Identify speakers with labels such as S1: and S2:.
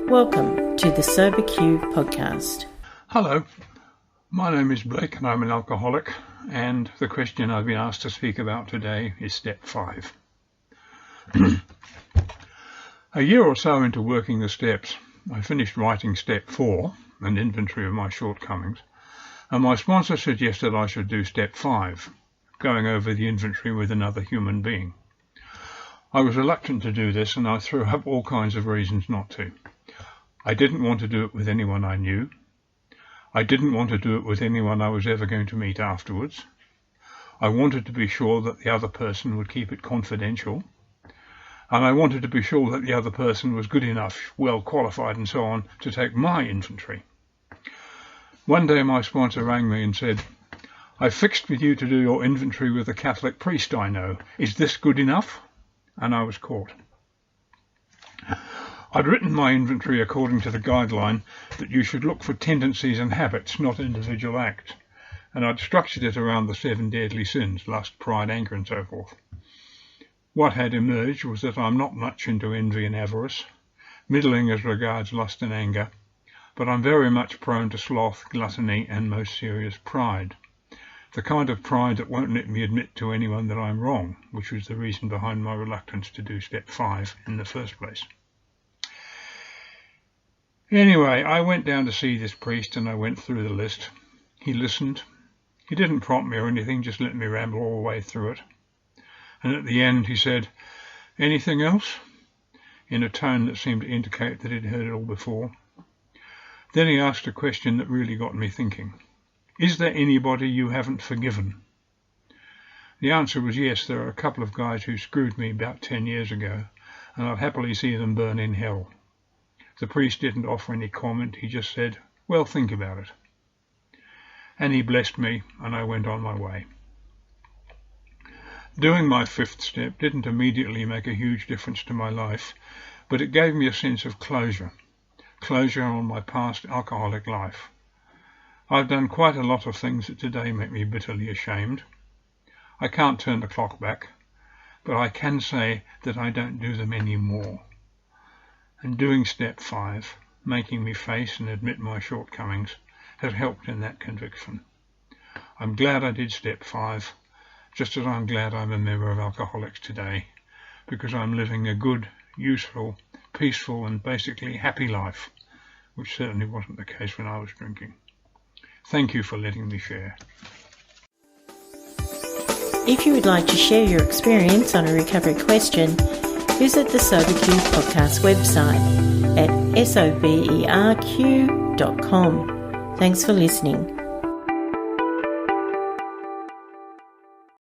S1: Welcome to the SoberQ podcast.
S2: Hello, my name is Blake and I'm an alcoholic, and the question I've been asked to speak about today is step 5. A year or so into working the steps, I finished writing step 4, an inventory of my shortcomings, and my sponsor suggested I should do step 5, going over the inventory with another human being. I was reluctant to do this, and I threw up all kinds of reasons not to. I didn't want to do it with anyone I knew. I didn't want to do it with anyone I was ever going to meet afterwards. I wanted to be sure that the other person would keep it confidential. And I wanted to be sure that the other person was good enough, well qualified and so on, to take my inventory. One day my sponsor rang me and said, "I fixed with you to do your inventory with a Catholic priest I know. Is this good enough?" And I was caught. I'd written my inventory according to the guideline that you should look for tendencies and habits, not individual acts, and I'd structured it around the 7 deadly sins, lust, pride, anger and so forth. What had emerged was that I'm not much into envy and avarice, middling as regards lust and anger, but I'm very much prone to sloth, gluttony and most serious pride. The kind of pride that won't let me admit to anyone that I'm wrong, which was the reason behind my reluctance to do step 5 in the first place. Anyway, I went down to see this priest and I went through the list. He listened. He didn't prompt me or anything, just let me ramble all the way through it. And at the end he said, "Anything else?" in a tone that seemed to indicate that he'd heard it all before. Then he asked a question that really got me thinking. "Is there anybody you haven't forgiven?" The answer was yes, there are a couple of guys who screwed me about 10 years ago, and I'll happily see them burn in hell. The priest didn't offer any comment, he just said, "Well, think about it." And he blessed me, and I went on my way. Doing my 5th step didn't immediately make a huge difference to my life, but it gave me a sense of closure on my past alcoholic life. I've done quite a lot of things that today make me bitterly ashamed. I can't turn the clock back, but I can say that I don't do them anymore. And doing step 5, making me face and admit my shortcomings, has helped in that conviction. I'm glad I did step 5, just as I'm glad I'm a member of Alcoholics Today, because I'm living a good, useful, peaceful and basically happy life, which certainly wasn't the case when I was drinking. Thank you for letting me share.
S1: If you would like to share your experience on a recovery question, visit the SoberQ podcast website at soberq.com. Thanks for listening.